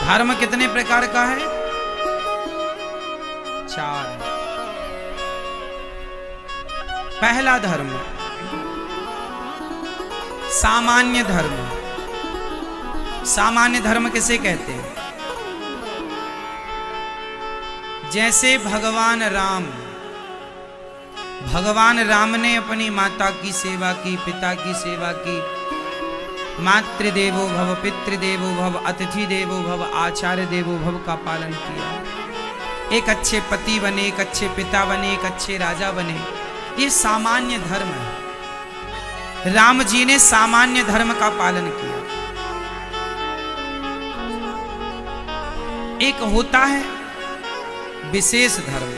धर्म कितने प्रकार का है? 4। पहला धर्म सामान्य धर्म। सामान्य धर्म किसे कहते हैं? जैसे भगवान राम ने अपनी माता की सेवा की, पिता की सेवा की। मातृदेवो भव, पितृदेवो भव, अतिथि देवो भव, आचार्य देवो भव का पालन किया। एक अच्छे पति बने, एक अच्छे पिता बने, एक अच्छे राजा बने। ये सामान्य धर्म है। राम जी ने सामान्य धर्म का पालन किया। एक होता है विशेष धर्म।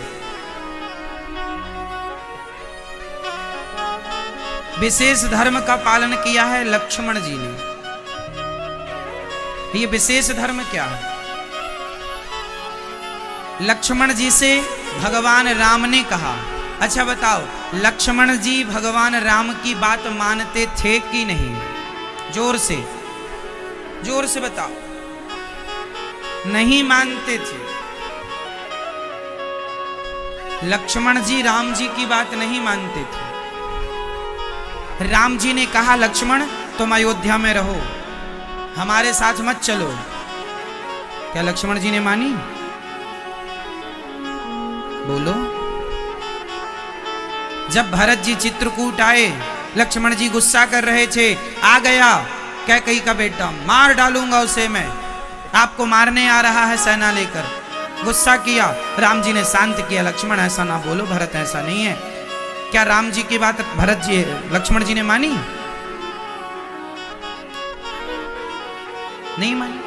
विशेष धर्म का पालन किया है लक्ष्मण जी ने। ये विशेष धर्म क्या है? लक्ष्मण जी से भगवान राम ने कहा, अच्छा बताओ, लक्ष्मण जी भगवान राम की बात मानते थे कि नहीं? जोर से बताओ। नहीं मानते थे। लक्ष्मण जी राम जी की बात नहीं मानते थे। राम जी ने कहा, लक्ष्मण तुम अयोध्या में रहो, हमारे साथ मत चलो। क्या लक्ष्मण जी ने मानी? बोलो। जब भरत जी चित्रकूट आए, लक्ष्मण जी गुस्सा कर रहे थे। आ गया कैकेयी का बेटा, मार डालूंगा उसे मैं, आपको मारने आ रहा है सेना लेकर। गुस्सा किया। राम जी ने शांत किया, लक्ष्मण ऐसा ना बोलो, भरत ऐसा नहीं है। क्या राम जी की बात लक्ष्मण जी ने मानी? नहीं मानी।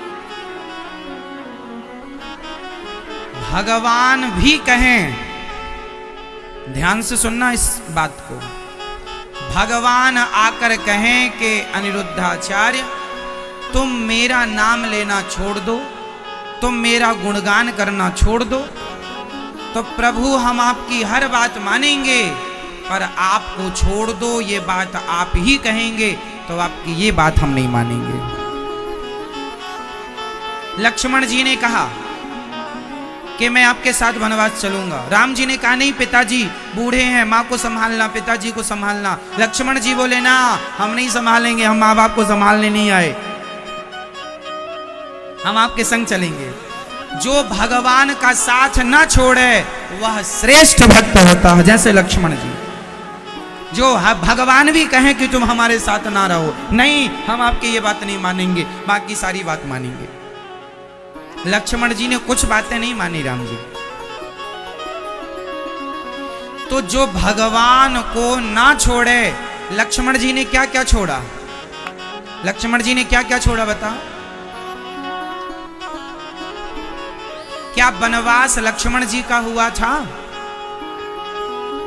भगवान भी कहें, ध्यान से सुनना इस बात को, भगवान आकर कहें कि अनिरुद्धाचार्य तुम मेरा नाम लेना छोड़ दो, तुम मेरा गुणगान करना छोड़ दो, तो प्रभु हम आपकी हर बात मानेंगे, पर आपको छोड़ दो, ये बात आप ही कहेंगे तो आपकी ये बात हम नहीं मानेंगे। लक्ष्मण जी ने कहा कि मैं आपके साथ वनवास चलूंगा। राम जी ने कहा, नहीं पिताजी बूढ़े हैं, माँ को संभालना, पिताजी को संभालना। लक्ष्मण जी बोले, ना हम नहीं संभालेंगे, हम माँ बाप को संभालने नहीं आए, हम आपके संग चलेंगे। जो भगवान का साथ न छोड़े वह श्रेष्ठ भक्त होता है। जैसे लक्ष्मण जी, जो भगवान भी कहें कि तुम हमारे साथ ना रहो, नहीं हम आपकी ये बात नहीं मानेंगे, बाकी सारी बात मानेंगे। लक्ष्मण जी ने कुछ बातें नहीं मानी राम जी। तो जो भगवान को ना छोड़े, लक्ष्मण जी ने क्या क्या छोड़ा? लक्ष्मण जी ने क्या क्या छोड़ा बता? क्या वनवास लक्ष्मण जी का हुआ था?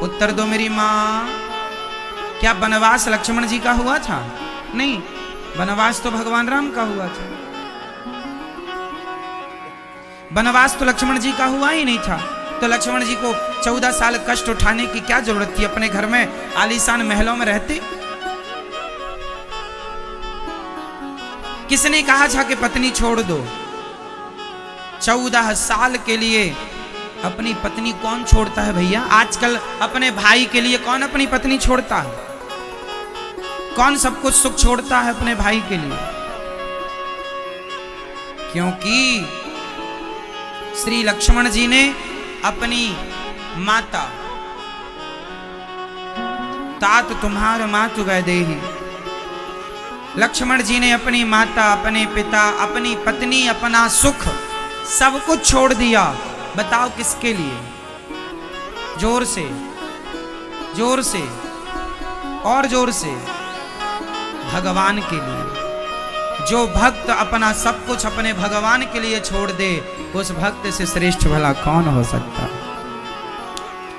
उत्तर दो मेरी मां। क्या वनवास लक्ष्मण जी का हुआ था? नहीं, वनवास तो भगवान राम का हुआ था। वनवास तो लक्ष्मण जी का हुआ ही नहीं था। तो लक्ष्मण जी को 14 साल कष्ट उठाने की क्या जरूरत थी? अपने घर में आलीशान महलों में रहते। किसने कहा था कि पत्नी छोड़ दो? 14 साल के लिए अपनी पत्नी कौन छोड़ता है भैया? आजकल अपने भाई के लिए कौन अपनी पत्नी छोड़ता है? कौन सब कुछ सुख छोड़ता है अपने भाई के लिए? क्योंकि श्री लक्ष्मण जी ने अपनी माता, तात तुम्हार मातु वैदेही, लक्ष्मण जी ने अपनी माता, अपने पिता, अपनी पत्नी, अपना सुख सब कुछ छोड़ दिया। बताओ किसके लिए? जोर से, जोर से और जोर से, भगवान के लिए। जो भक्त अपना सब कुछ अपने भगवान के लिए छोड़ दे, उस भक्त से श्रेष्ठ भला कौन हो सकता है?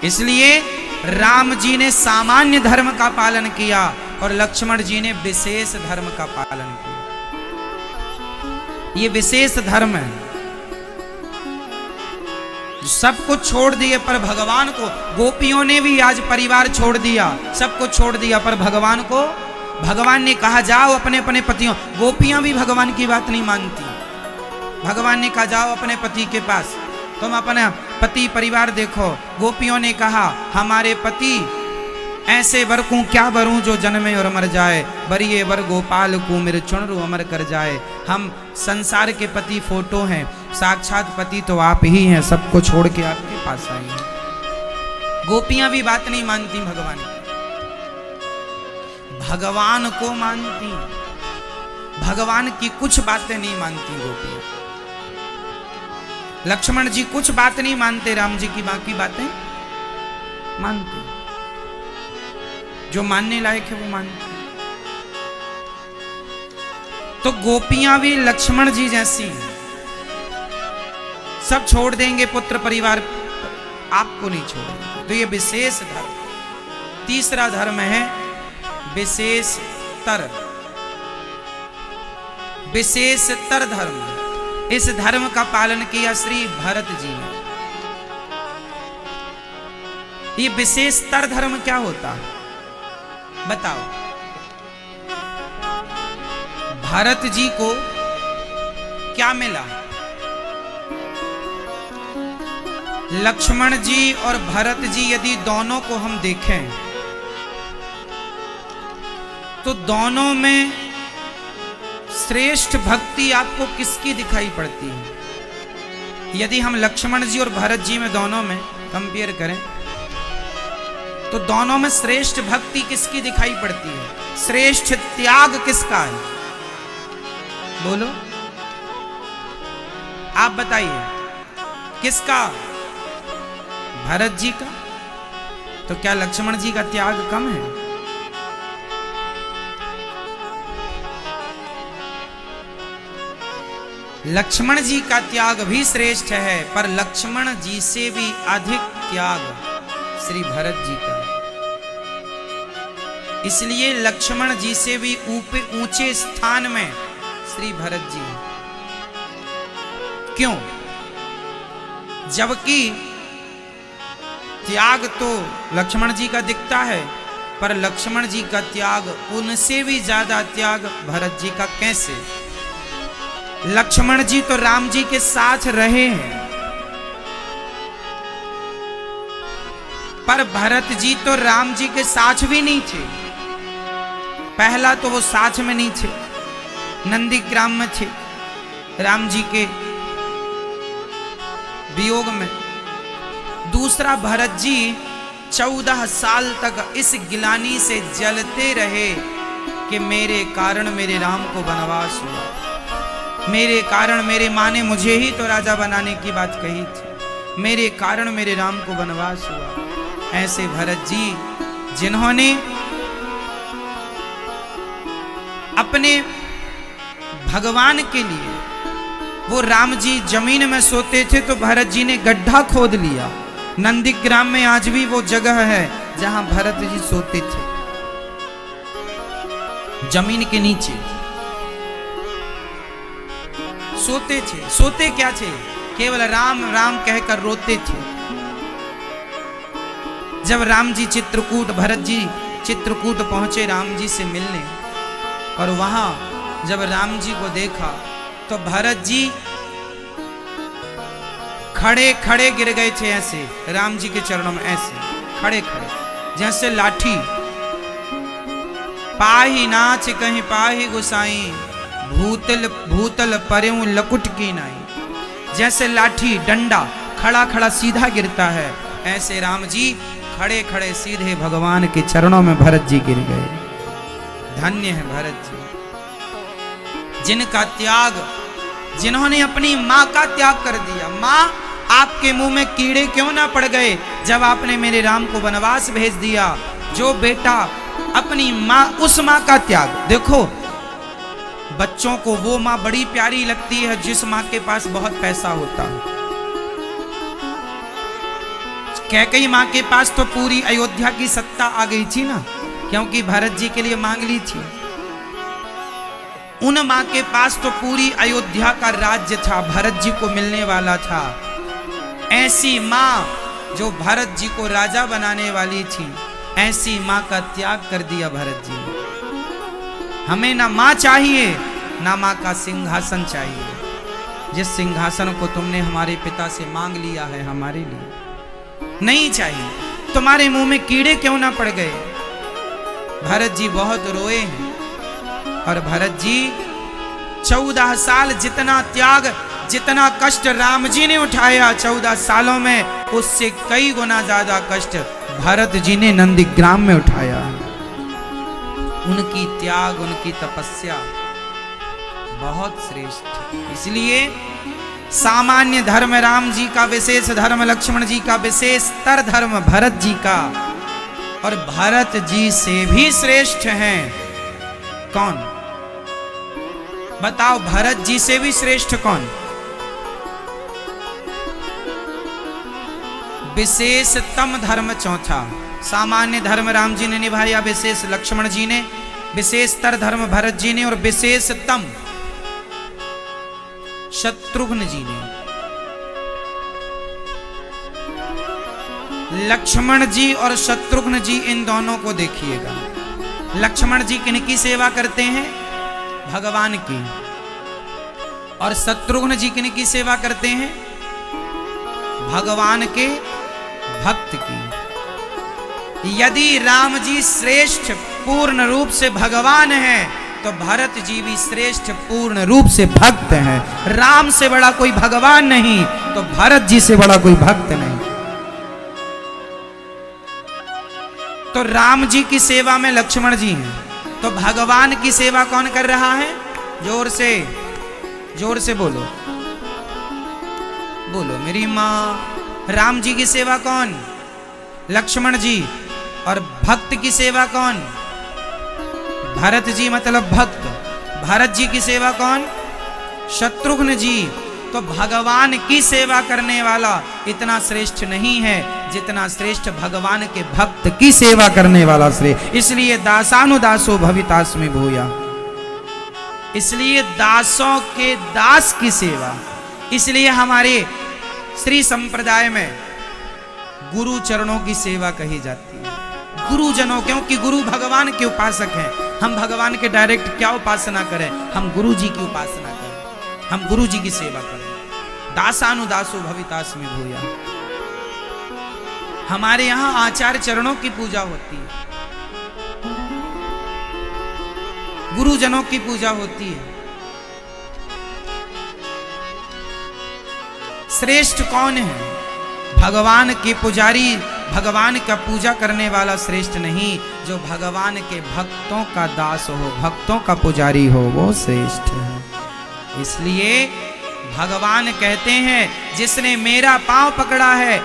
इसलिए राम जी ने सामान्य धर्म का पालन किया और लक्ष्मण जी ने विशेष धर्म का पालन किया। ये विशेष धर्म है। सब कुछ छोड़ दिए पर भगवान को, गोपियों ने भी आज परिवार छोड़ दिया, सब कुछ छोड़ दिया, पर भगवान को, भगवान ने कहा जाओ अपने अपने पतियों। गोपियां भी भगवान की बात नहीं मानती। भगवान ने कहा जाओ अपने पति के पास, तुम अपना पति परिवार देखो। गोपियों ने कहा हमारे पति ऐसे वर को क्या वरूं जो जन्मे और मर जाए, बरिए वर गोपाल को मेरे चुनरू अमर कर जाए। हम संसार के पति फोटो हैं, साक्षात पति तो आप ही हैं, सबको छोड़ के आपके पास आई हैं। गोपियां भी बात नहीं मानती भगवान की, भगवान को मानती, भगवान की कुछ बातें नहीं मानती गोपियां। लक्ष्मण जी कुछ बात नहीं मानते, राम जी की बाकी बातें मानते, जो मानने लायक है वो मानते। तो गोपियां भी लक्ष्मण जी जैसी हैं, सब छोड़ देंगे पुत्र परिवार, आपको नहीं छोड़ेंगे। तो ये विशेष धर्म, तीसरा धर्म है विशेषतर, विशेषतर धर्म। इस धर्म का पालन किया श्री भरत जी ने। ये विशेषतर धर्म क्या होता है बताओ? भरत जी को क्या मिला? लक्ष्मण जी और भरत जी यदि दोनों को हम देखें तो दोनों में श्रेष्ठ भक्ति आपको किसकी दिखाई पड़ती है? यदि हम लक्ष्मण जी और भरत जी में दोनों में कंपेयर करें तो दोनों में श्रेष्ठ भक्ति किसकी दिखाई पड़ती है? श्रेष्ठ त्याग किसका है? बोलो, आप बताइए किसका? भरत जी का। तो क्या लक्ष्मण जी का त्याग कम है? लक्ष्मण जी का त्याग भी श्रेष्ठ है, पर लक्ष्मण जी से भी अधिक त्याग श्री भरत जी का। इसलिए लक्ष्मण जी से भी ऊंचे स्थान में श्री भरत जी। क्यों? जबकि त्याग तो लक्ष्मण जी का दिखता है, पर लक्ष्मण जी का त्याग उनसे भी ज्यादा त्याग भरत जी का। कैसे? लक्ष्मण जी तो राम जी के साथ रहे हैं, पर भरत जी तो राम जी के साथ भी नहीं थे। पहला तो वो साथ में नहीं थे, नंदीग्राम में थे राम जी के वियोग में। दूसरा, भरत जी 14 साल तक इस गिलानी से जलते रहे कि मेरे कारण मेरे राम को वनवास हुआ, मेरे कारण मेरे माँ ने मुझे ही तो राजा बनाने की बात कही थी, मेरे कारण मेरे राम को वनवास हुआ। ऐसे भरत जी जिन्होंने अपने भगवान के लिए, वो राम जी जमीन में सोते थे तो भरत जी ने गड्ढा खोद लिया। नंदीग्राम में आज भी वो जगह है जहां भरत जी सोते थे, जमीन के नीचे सोते थे। सोते क्या थे? केवल राम राम कहकर रोते थे। जब राम जी चित्रकूट, भरत जी चित्रकूट पहुंचे राम जी से मिलने, और वहां जब राम जी को देखा तो भरत जी खड़े खड़े गिर गए थे, ऐसे राम जी के चरणों में, ऐसे खड़े खड़े जैसे लाठी। पाही नाच कहीं पाही गुसाई, भूतल भूतल पर्यों लकुट की नाई। जैसे लाठी डंडा खड़ा खड़ा सीधा गिरता है, ऐसे राम जी खड़े खड़े सीधे भगवान के चरणों में भरत जी गिर गए। धन्य है भरत जी, जिनका त्याग, जिन्होंने अपनी माँ का त्याग कर दिया। माँ, आपके मुंह में कीड़े क्यों ना पड़ गए जब आपने मेरे राम को वनवास भेज दिया। जो बेटा अपनी माँ, उस माँ का त्याग। देखो, बच्चों को वो माँ बड़ी प्यारी लगती है जिस माँ के पास बहुत पैसा होता है। कैकेयी माँ के पास तो पूरी अयोध्या की सत्ता आ गई थी ना, क्योंकि भरत जी के लिए मांग ली थी। उन माँ के पास तो पूरी अयोध्या का राज्य था, भरत जी को मिलने वाला था। ऐसी माँ जो भरत जी को राजा बनाने वाली थी, ऐसी माँ का त्याग कर दिया भरत जी ने। हमें ना माँ चाहिए ना माँ का सिंहासन चाहिए, जिस सिंहासन को तुमने हमारे पिता से मांग लिया है हमारे लिए नहीं चाहिए। तुम्हारे मुंह में कीड़े क्यों ना पड़ गए। भरत जी बहुत रोए हैं और भरत जी 14 साल जितना त्याग जितना कष्ट राम जी ने उठाया 14 सालों में, उससे कई गुना ज्यादा कष्ट भरत जी ने नंदीग्राम में उठाया। उनकी त्याग उनकी तपस्या बहुत श्रेष्ठ। इसलिए सामान्य धर्म राम जी का, विशेष धर्म लक्ष्मण जी का, विशेषतर धर्म भरत जी का, और भरत जी से भी श्रेष्ठ हैं कौन? बताओ, भरत जी से भी श्रेष्ठ कौन? विशेषतम धर्म चौथा। सामान्य धर्म राम जी ने निभाया, विशेष लक्ष्मण जी ने, विशेषतर धर्म भरत जी ने, और विशेषतम शत्रुघ्न जी ने। लक्ष्मण जी और शत्रुघ्न जी, इन दोनों को देखिएगा। लक्ष्मण जी किनकी सेवा करते हैं? भगवान की। और शत्रुघ्न जी किनकी सेवा करते हैं? भगवान के भक्त की। यदि राम जी श्रेष्ठ पूर्ण रूप से भगवान हैं, तो भरत जी भी श्रेष्ठ पूर्ण रूप से भक्त हैं। राम से बड़ा कोई भगवान नहीं, तो भरत जी से बड़ा कोई भक्त नहीं। तो राम जी की सेवा में लक्ष्मण जी हैं, तो भगवान की सेवा कौन कर रहा है? जोर से बोलो, बोलो मेरी माँ। राम जी की सेवा कौन? लक्ष्मण जी। और भक्त की सेवा कौन? भरत जी, मतलब भक्त। भरत जी की सेवा कौन? शत्रुघ्न जी। तो भगवान की सेवा करने वाला इतना श्रेष्ठ नहीं है जितना श्रेष्ठ भगवान के भक्त की सेवा करने वाला श्रेष्ठ। इसलिए दासानुदासो भवितास्मि भूया, इसलिए दासों के दास की सेवा। इसलिए हमारे श्री संप्रदाय में गुरु चरणों की सेवा कही जाती है। गुरुजनों, क्योंकि गुरु भगवान के उपासक हैं। हम भगवान के डायरेक्ट क्या उपासना करें? हम गुरु जी की उपासना करें, हम गुरु जी की सेवा करें। दासानुदासो भवितास्मि भूया। हमारे यहां आचार्य चरणों की पूजा होती है, गुरुजनों की पूजा होती है। श्रेष्ठ कौन है? भगवान के पुजारी, भगवान का पूजा करने वाला श्रेष्ठ नहीं, जो भगवान के भक्तों का दास हो, भक्तों का पुजारी हो, वो श्रेष्ठ है। इसलिए भगवान कहते हैं, जिसने मेरा पांव पकड़ा है।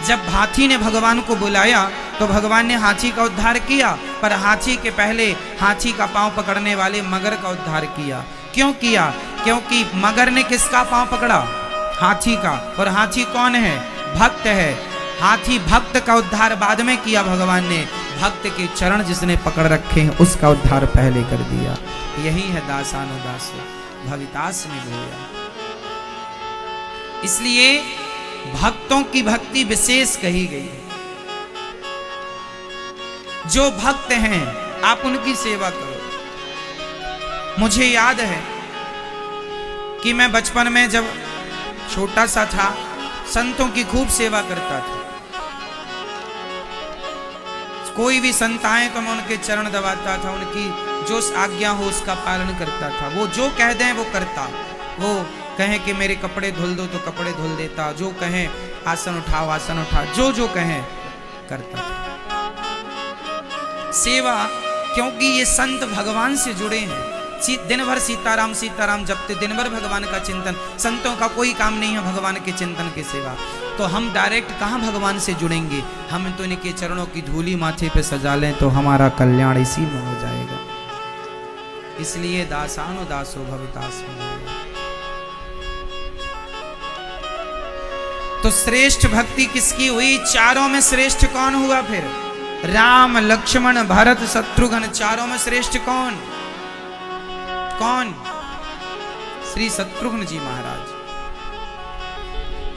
जब हाथी ने भगवान को बुलाया तो भगवान ने हाथी का उद्धार किया, पर हाथी के पहले हाथी का पांव पकड़ने वाले मगर का उद्धार किया। क्यों किया? क्योंकि मगर ने किसका पांव पकड़ा? हाथी का। और हाथी कौन है? भक्त है। हाथी भक्त का उद्धार बाद में किया भगवान ने, भक्त के चरण जिसने पकड़ रखे हैं उसका उद्धार पहले कर दिया। यही है दासानुदास भवितास्मि भूया। इसलिए भक्तों की भक्ति विशेष कही गई है। जो भक्त हैं आप उनकी सेवा करो। मुझे याद है कि मैं बचपन में जब छोटा सा था, संतों की खूब सेवा करता था। कोई भी संत आए तो मैं उनके चरण दबाता था, उनकी जो आज्ञा हो उसका पालन करता था। वो जो कह दें वो करता। वो कहें कि मेरे कपड़े धुल दो तो कपड़े धुल देता, जो कहें आसन उठाओ आसन उठा, जो जो कहें करता था सेवा। क्योंकि ये संत भगवान से जुड़े हैं। दिन भर सीताराम सीताराम जपते, दिन भर भगवान का चिंतन। संतों का कोई काम नहीं है भगवान के चिंतन की सेवा। तो हम डायरेक्ट कहाँ भगवान से जुड़ेंगे? हम तो इनके चरणों की धूली माथे पे सजा लें तो हमारा कल्याण इसी में हो जाएगा। इसलिए दासानुदासो भवितास्मि भूया। तो श्रेष्ठ भक्ति किसकी हुई? चारों में श्रेष्ठ कौन हुआ? फिर राम लक्ष्मण भरत शत्रुघ्न, चारों में श्रेष्ठ कौन? कौन? श्री शत्रुघ्न जी महाराज।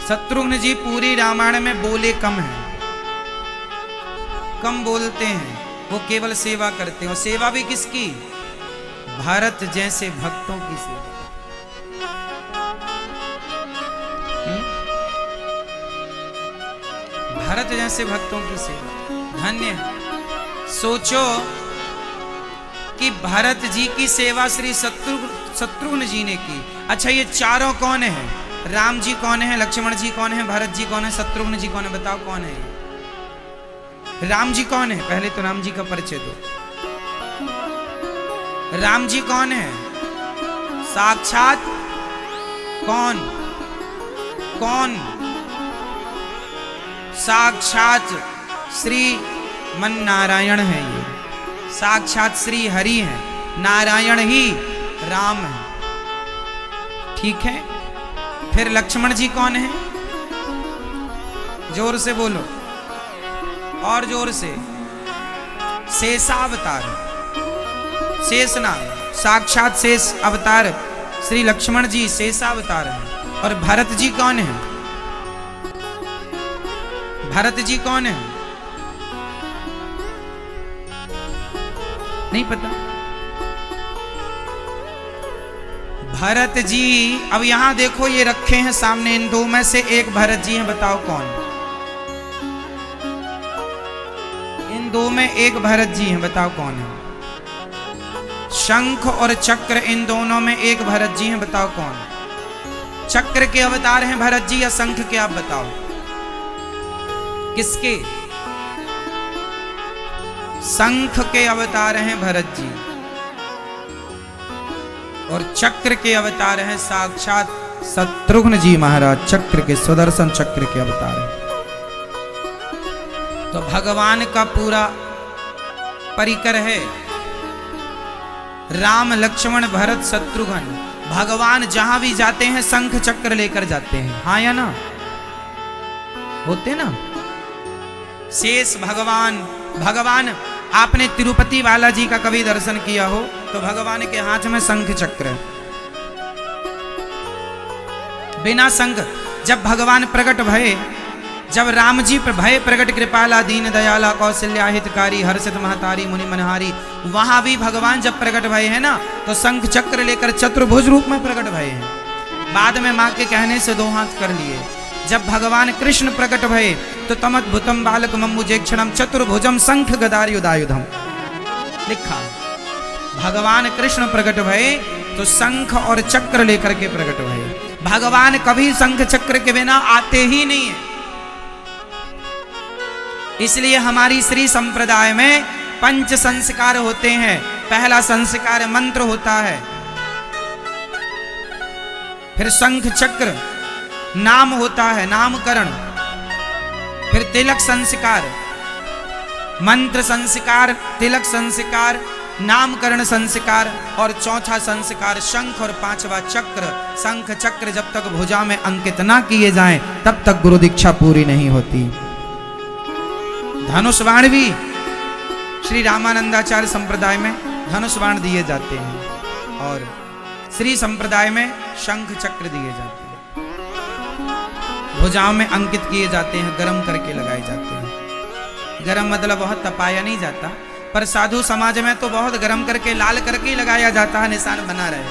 शत्रुघ्न जी पूरी रामायण में बोले कम हैं, कम बोलते हैं। वो केवल सेवा करते हैं। और सेवा भी किसकी? भरत जैसे भक्तों की सेवा। भरत जैसे भक्तों की सेवा धन्य है। सोचो कि भरत जी की सेवा श्री शत्रुघ्न जी ने की। अच्छा, ये चारों कौन है? राम जी कौन है, लक्ष्मण जी कौन है, भरत जी कौन है, शत्रुघ्न जी कौन है? बताओ कौन है? राम जी कौन है? पहले तो राम जी का परिचय दो। राम जी कौन है? साक्षात कौन? कौन? साक्षात श्री मन नारायण है। ये साक्षात श्री हरि है, नारायण ही राम है। ठीक है। फिर लक्ष्मण जी कौन है? जोर से बोलो, और जोर से। शेषावतार, शेष नाम, साक्षात शेष अवतार श्री लक्ष्मण जी शेषावतार है। और भरत जी कौन है? भरत जी कौन है? नहीं पता? भरत जी, अब यहां देखो, ये रखे हैं सामने, इन दो में से एक भरत जी हैं, बताओ कौन? इन दो में एक भरत जी हैं, बताओ कौन है? शंख और चक्र, इन दोनों में एक भरत जी हैं, बताओ कौन? चक्र के अवतार हैं भरत जी या शंख के? आप बताओ किसके? शंख के अवतार हैं भरत जी, और चक्र के अवतार हैं साक्षात शत्रुघ्न जी महाराज। चक्र के, सुदर्शन चक्र के अवतार हैं। तो भगवान का पूरा परिकर है, राम लक्ष्मण भरत शत्रुघ्न। भगवान जहां भी जाते हैं शंख चक्र लेकर जाते हैं, हाँ या ना? होते ना? शेष भगवान, भगवान आपने तिरुपति बालाजी का कभी दर्शन किया हो तो भगवान के हाथ में शंख चक्र है। बिना शंख, जब भगवान प्रकट भये, जब राम जी भय प्रकट कृपाला दीन दयाला कौशल्या हितकारी हर्षित महतारी मुनि मनहारी, वहां भी भगवान जब प्रकट भये हैं ना, तो शंख चक्र लेकर चतुर्भुज रूप में प्रकट भये हैं। बाद में मां के कहने से दो हाथ कर लिए। जब भगवान कृष्ण प्रकट भये तो तमद्भुतम बालक मम्मुजेक्षणम चतुर्भुजम शंख गदायुधायुधम लिखा। भगवान कृष्ण प्रकट भये तो शंख और चक्र लेकर के प्रकट भये। भगवान कभी शंख चक्र के बिना आते ही नहीं है। इसलिए हमारी श्री संप्रदाय में पंच संस्कार होते हैं। पहला संस्कार मंत्र होता है, फिर शंख चक्र नाम होता है, नामकरण, फिर तिलक संस्कार, मंत्र संस्कार, तिलक संस्कार, नामकरण संस्कार, और चौथा संस्कार शंख, और पांचवा चक्र। शंख चक्र जब तक भुजा में अंकित ना किए जाएं तब तक गुरु दीक्षा पूरी नहीं होती। धनुष बाण भी श्री रामानंदाचार्य संप्रदाय में धनुष बाण दिए जाते हैं, और श्री संप्रदाय में शंख चक्र दिए जाते हैं। भुजाओं में अंकित किए जाते हैं, गरम करके लगाए जाते हैं। गरम मतलब बहुत तपाया नहीं जाता, पर साधु समाज में तो बहुत गरम करके लाल करके ही लगाया जाता है, निशान बना रहे।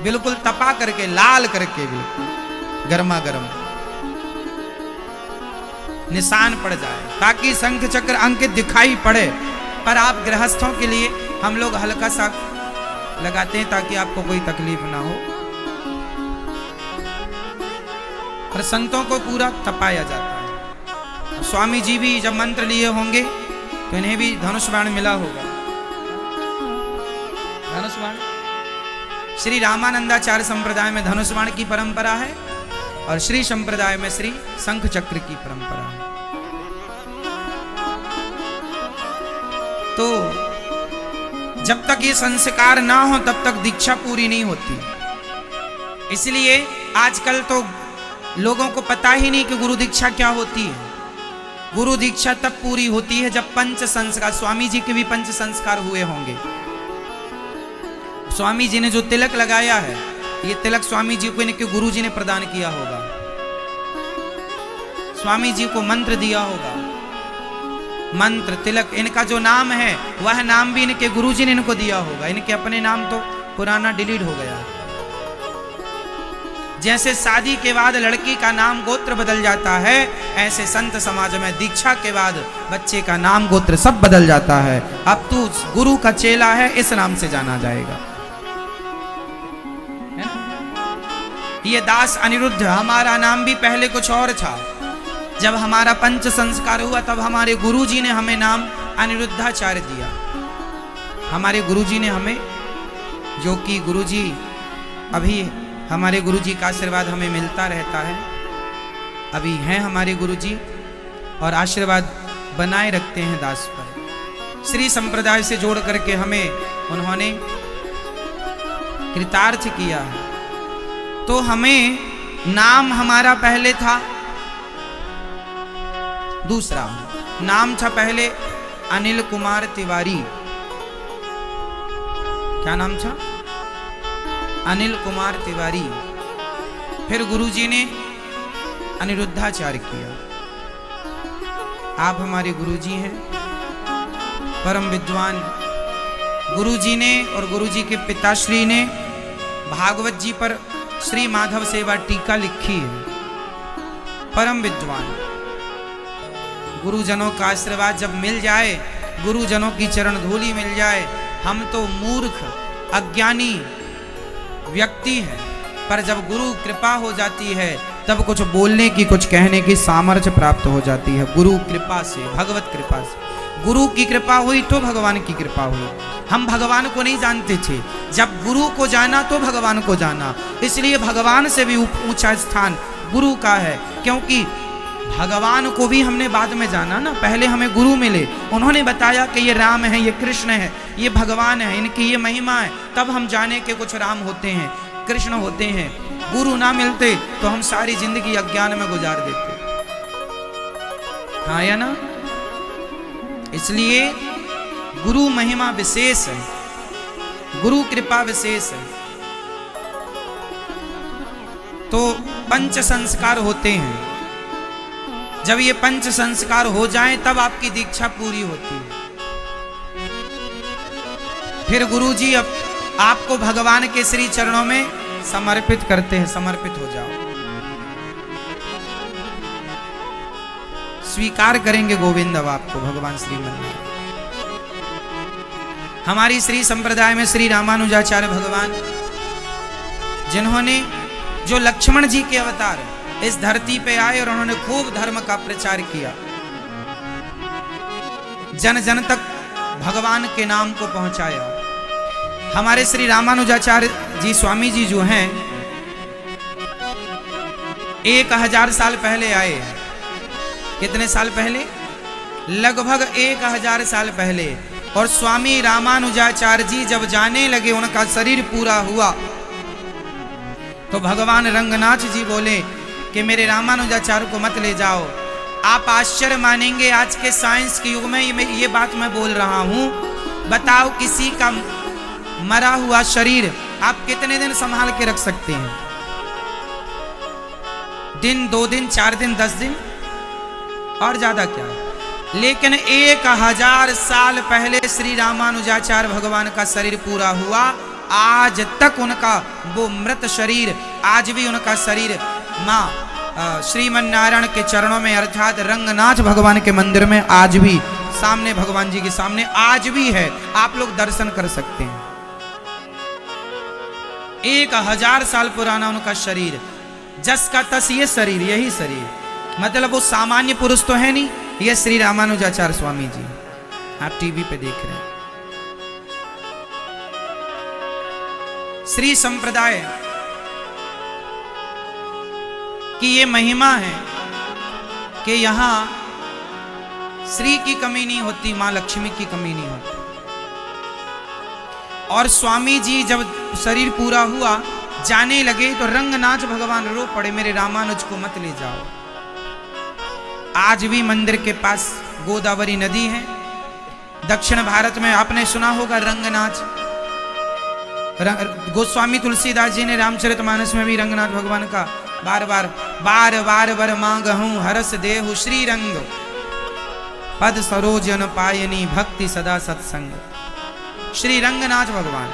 बिल्कुल तपा करके, लाल करके, बिल्कुल गर्मा गर्म निशान पड़ जाए, ताकि शंख चक्र अंकित दिखाई पड़े। पर आप गृहस्थों के लिए हम लोग हल्का सा लगाते हैं ताकि आपको कोई तकलीफ ना हो, पर संतों को पूरा तपाया जाता है। स्वामी जी भी जब मंत्र लिए होंगे तो इन्हें भी धनुष बाण मिला होगा। धनुष बाण श्री रामानंदाचार्य संप्रदाय में धनुष बाण की परंपरा है, और श्री संप्रदाय में श्री शंख चक्र की परंपरा है। तो जब तक ये संस्कार ना हो तब तक दीक्षा पूरी नहीं होती। इसलिए आजकल तो लोगों को पता ही नहीं कि गुरु दीक्षा क्या होती है। गुरु दीक्षा तब पूरी होती है जब पंच संस्कार, स्वामी जी के भी पंच संस्कार हुए होंगे। स्वामी जी ने जो तिलक लगाया है, ये तिलक स्वामी जी को इनके गुरु जी ने प्रदान किया होगा। स्वामी जी को मंत्र दिया होगा, मंत्र तिलक, इनका जो नाम है वह नाम भी इनके गुरु जी ने इनको दिया होगा। इनके अपने नाम तो पुराना डिलीट हो गया। जैसे शादी के बाद लड़की का नाम गोत्र बदल जाता है, ऐसे संत समाज में दीक्षा के बाद बच्चे का नाम गोत्र सब बदल जाता है। अब तू गुरु का चेला है, इस नाम से जाना जाएगा। ये दास अनिरुद्ध, हमारा नाम भी पहले कुछ और था। जब हमारा पंच संस्कार हुआ तब हमारे गुरुजी ने हमें नाम अनिरुद्धाचार्य दिया। हमारे गुरुजी ने हमें, जो कि गुरुजी अभी हमारे गुरुजी का आशीर्वाद हमें मिलता रहता है, अभी हैं हमारे गुरुजी और आशीर्वाद बनाए रखते हैं दास पर। श्री संप्रदाय से जोड़ करके हमें उन्होंने कृतार्थ किया है। तो हमें नाम हमारा पहले था, दूसरा नाम था पहले अनिल कुमार तिवारी। क्या नाम था? अनिल कुमार तिवारी। फिर गुरुजी ने अनिरुद्धाचार्य किया। आप हमारे गुरुजी हैं, परम विद्वान। गुरुजी ने और गुरुजी के पिताश्री ने भागवत जी पर श्री माधव सेवा टीका लिखी है। परम विद्वान। गुरुजनों का आशीर्वाद जब मिल जाए, गुरुजनों की चरण धूलि मिल जाए, हम तो मूर्ख अज्ञानी व्यक्ति हैं, पर जब गुरु कृपा हो जाती है तब कुछ बोलने की, कुछ कहने की सामर्थ्य प्राप्त हो जाती है। गुरु कृपा से, भगवत कृपा से। गुरु की कृपा हुई तो भगवान की कृपा हुई। हम भगवान को नहीं जानते थे, जब गुरु को जाना तो भगवान को जाना। इसलिए भगवान से भी ऊंचा स्थान गुरु का है, क्योंकि भगवान को भी हमने बाद में जाना ना। पहले हमें गुरु मिले, उन्होंने बताया कि ये राम है, ये कृष्ण है, ये भगवान है, इनकी ये महिमा है, तब हम जाने के कुछ राम होते हैं, कृष्ण होते हैं। गुरु ना मिलते तो हम सारी जिंदगी अज्ञान में गुजार देते। हाँ या ना? इसलिए गुरु महिमा विशेष है, गुरु कृपा विशेष है। तो पंच संस्कार होते हैं। जब ये पंच संस्कार हो जाएं तब आपकी दीक्षा पूरी होती है। फिर गुरुजी अब आपको भगवान के श्री चरणों में समर्पित करते हैं। समर्पित हो जाओ, स्वीकार करेंगे गोविंद अब आपको भगवान श्रीमन्नारायण। हमारी श्री संप्रदाय में श्री रामानुजाचार्य भगवान, जिन्होंने, जो लक्ष्मण जी के अवतार इस धरती पे आए और उन्होंने खूब धर्म का प्रचार किया, जन जन तक भगवान के नाम को पहुंचाया। हमारे श्री रामानुजाचार्य जी स्वामी जी जो हैं, 1000 साल पहले आए। कितने साल पहले? लगभग 1000 साल पहले। और स्वामी रामानुजाचार्य जी जब जाने लगे, उनका शरीर पूरा हुआ, तो भगवान रंगनाथ जी बोले कि मेरे रामानुजाचार्य को मत ले जाओ। आप आश्चर्य मानेंगे, आज के साइंस के युग में ये बात मैं बोल रहा हूं। बताओ, किसी का मरा हुआ शरीर आप कितने दिन संभाल के रख सकते हैं? दिन, 2 दिन, 4 दिन, 10 दिन, और ज्यादा क्या? लेकिन 1000 साल पहले श्री रामानुजाचार्य भगवान का शरीर पूरा हुआ। आज तक उनका वो मृत शरीर, आज भी उनका शरीर माँ श्रीमन्नारायण के चरणों में, अर्थात रंगनाथ भगवान के मंदिर में आज भी, सामने भगवान जी के सामने आज भी है। आप लोग दर्शन कर सकते हैं। 1000 साल पुराना उनका शरीर, जस का तस ये शरीर, यही शरीर, मतलब वो सामान्य पुरुष तो है नहीं। ये श्री रामानुजाचार्य स्वामी जी आप टीवी पे देख रहे हैं। श्री संप्रदाय की ये महिमा है कि यहां श्री की कमी नहीं होती, मां लक्ष्मी की कमी नहीं होती। और स्वामी जी जब शरीर पूरा हुआ, जाने लगे, तो रंगनाथ भगवान रो पड़े, मेरे रामानुज को मत ले जाओ। आज भी मंदिर के पास गोदावरी नदी है। दक्षिण भारत में आपने सुना होगा रंगनाथ। गोस्वामी तुलसीदास जी ने रामचरितमानस में भी रंगनाथ भगवान का बार बार वर मांगहूं हरस देहु श्री रंग, पद सरोजन पायनी भक्ति सदा सत्संग। श्री रंगनाथ भगवान,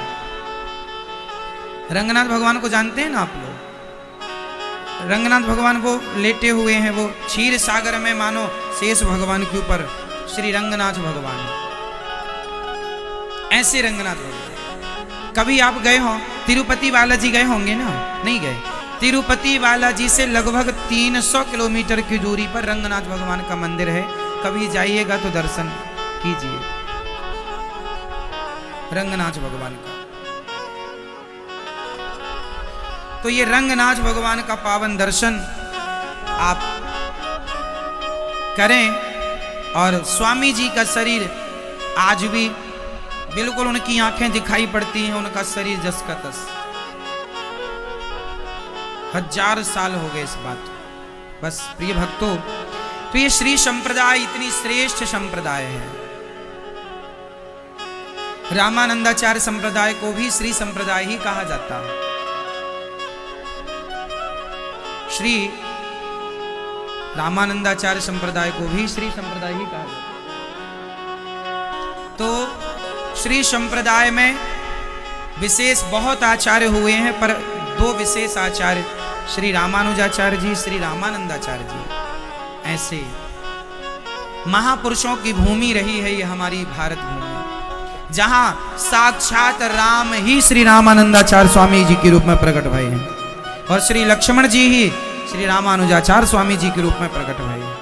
रंगनाथ भगवान को जानते हैं ना आप लोग? रंगनाथ भगवान वो लेटे हुए हैं, वो क्षीर सागर में मानो शेष भगवान के ऊपर श्री रंगनाथ भगवान, ऐसे रंगनाथ भगवान। कभी आप गए हो तिरुपति बालाजी, गए होंगे ना? नहीं गए? तिरुपति बालाजी से लगभग 300 किलोमीटर की दूरी पर रंगनाथ भगवान का मंदिर है। कभी जाइएगा तो दर्शन कीजिए रंगनाथ भगवान का। तो ये रंगनाथ भगवान का पावन दर्शन आप करें। और स्वामी जी का शरीर आज भी बिल्कुल, उनकी आंखें दिखाई पड़ती हैं, उनका शरीर जस का तस। 1000 साल हो गए इस बात। बस प्रिय भक्तों, तो ये श्री संप्रदाय इतनी श्रेष्ठ संप्रदाय है। रामानंदाचार्य संप्रदाय को भी श्री संप्रदाय ही कहा जाता है। श्री रामानंदाचार्य संप्रदाय को भी श्री संप्रदाय ही कहा जाता है। तो श्री संप्रदाय में विशेष बहुत आचार्य हुए हैं, पर 2 विशेष आचार्य श्री रामानुजाचार्य जी, श्री रामानंदाचार्य जी, ऐसे महापुरुषों की भूमि रही है ये हमारी भारत भूमि, जहां साक्षात राम ही श्री रामानंदाचार्य स्वामी जी के रूप में प्रकट भए हैं और श्री लक्ष्मण जी ही श्री रामानुजाचार्य स्वामी जी के रूप में प्रकट भए हैं।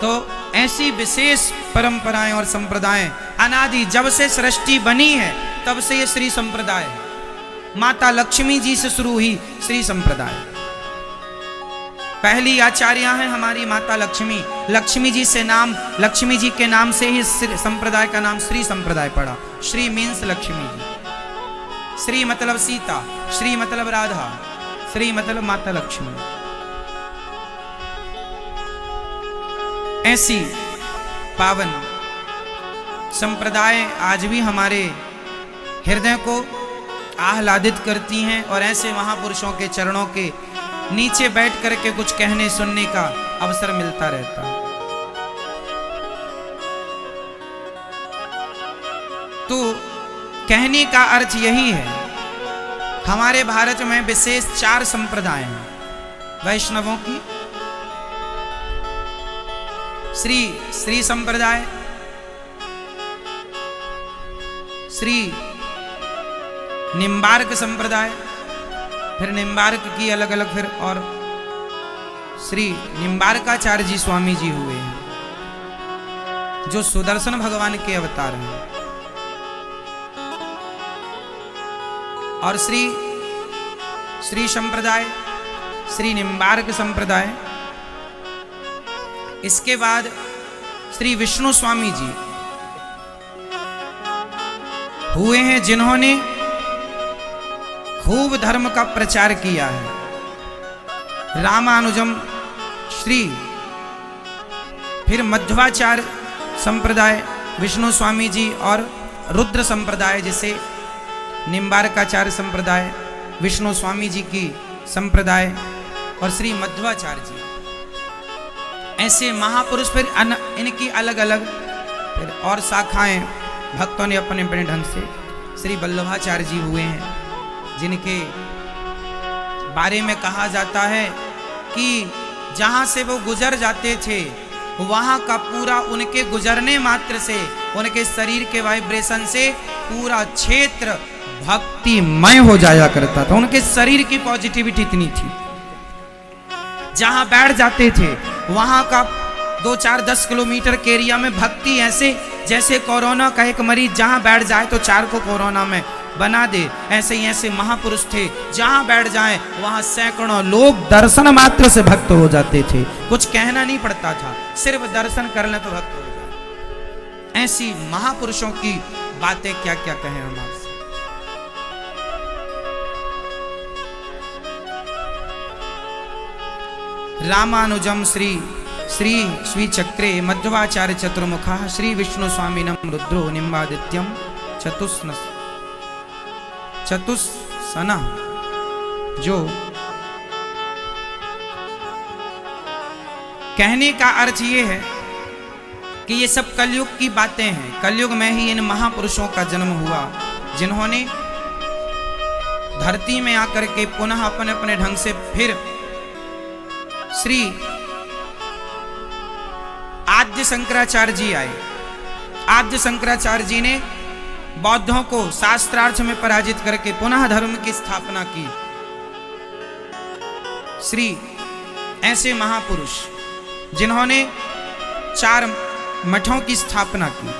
तो ऐसी विशेष परंपराएं और संप्रदाय अनादि जब से सृष्टि बनी है तब से ये श्री संप्रदाय है। माता लक्ष्मी जी से शुरू हुई श्री संप्रदाय। पहली आचार्य हैं हमारी माता लक्ष्मी। लक्ष्मी जी से नाम, लक्ष्मी जी के नाम से ही संप्रदाय का नाम श्री संप्रदाय पड़ा। श्री मीन्स लक्ष्मी जी, श्री मतलब सीता, श्री मतलब राधा, श्री मतलब माता लक्ष्मी। ऐसी पावन संप्रदाय आज भी हमारे हृदय को आह्लादित करती हैं और ऐसे महापुरुषों के चरणों के नीचे बैठ करके कुछ कहने सुनने का अवसर मिलता रहता है। तो कहने का अर्थ यही है, हमारे भारत में विशेष 4 संप्रदाय हैं वैष्णवों की। श्री संप्रदाय, श्री निम्बार्क संप्रदाय, फिर निम्बार्क की अलग अलग, फिर और श्री निम्बार्काचार्य जी स्वामी जी हुए हैं जो सुदर्शन भगवान के अवतार हैं। और श्री संप्रदाय, श्री निम्बार्क संप्रदाय। इसके बाद श्री विष्णु स्वामी जी हुए हैं जिन्होंने खूब धर्म का प्रचार किया है। रामानुजम श्री, फिर मध्वाचार्य संप्रदाय विष्णु स्वामी जी, और रुद्र संप्रदाय जिसे निम्बार्काचार्य संप्रदाय, विष्णु स्वामी जी की संप्रदाय और श्री मध्वाचार्य जी, ऐसे महापुरुष। फिर इनकी अलग अलग फिर और शाखाएं भक्तों ने अपने अपने ढंग से। श्री वल्लभाचार्य जी हुए हैं जिनके बारे में कहा जाता है कि जहां से वो गुजर जाते थे वहां का पूरा, उनके गुजरने मात्र से, उनके शरीर के वाइब्रेशन से पूरा क्षेत्र भक्तिमय हो जाया करता था। उनके शरीर की पॉजिटिविटी इतनी थी, जहां बैठ जाते थे वहां का 2, 4, 10 किलोमीटर के एरिया में भक्ति ऐसे जैसे कोरोना का एक मरीज जहां बैठ जाए तो 4 को कोरोना में बना दे, ऐसे ही ऐसे महापुरुष थे। जहां बैठ जाएं वहां सैकड़ों लोग दर्शन मात्र से भक्त हो जाते थे। कुछ कहना नहीं पड़ता था, सिर्फ दर्शन कर ले तो भक्त हो जाए। ऐसी महापुरुषों की बातें क्या क्या कहें हम आपसे। रामानुजम श्री श्रीचक्रे मध्वाचार्य चतुर्मुखः श्री विष्णु स्वामिनं रुद्रो निम्बादित्यं चतुस्सनः। जो कहने का अर्थ ये है कि ये सब कलयुग की बातें हैं। कलयुग में ही इन महापुरुषों का जन्म हुआ जिन्होंने धरती में आकर के पुनः अपने अपने ढंग से फिर श्री आद्य शंकराचार्य जी आए। आद्य शंकराचार्य जी ने बौद्धों को शास्त्रार्थ में पराजित करके पुनः धर्म की स्थापना की। श्री ऐसे महापुरुष जिन्होंने 4 मठों की स्थापना की,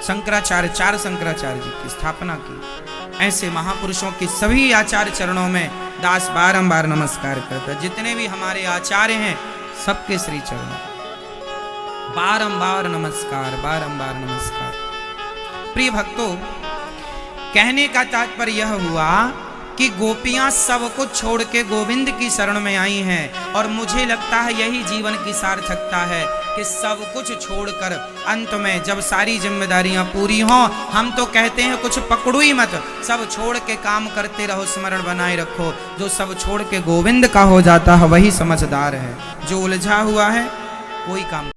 शंकराचार्य 4 शंकराचार्य जी की स्थापना की, ऐसे महापुरुषों के सभी आचार्य चरणों में दास बारंबार नमस्कार करता। जितने भी हमारे आचार्य हैं सबके श्री चरणों बारंबार नमस्कार, बारंबार नमस्कार। प्रिय भक्तों, कहने का तात्पर्य यह हुआ कि गोपियां सब कुछ छोड़ के गोविंद की शरण में आई हैं, और मुझे लगता है यही जीवन की सार्थकता है कि सब कुछ छोड़कर अंत में जब सारी जिम्मेदारियां पूरी हों, हम तो कहते हैं कुछ पकड़ो ही मत, सब छोड़ के काम करते रहो, स्मरण बनाए रखो। जो सब छोड़ के गोविंद का हो जाता है वही समझदार है, जो उलझा हुआ है कोई काम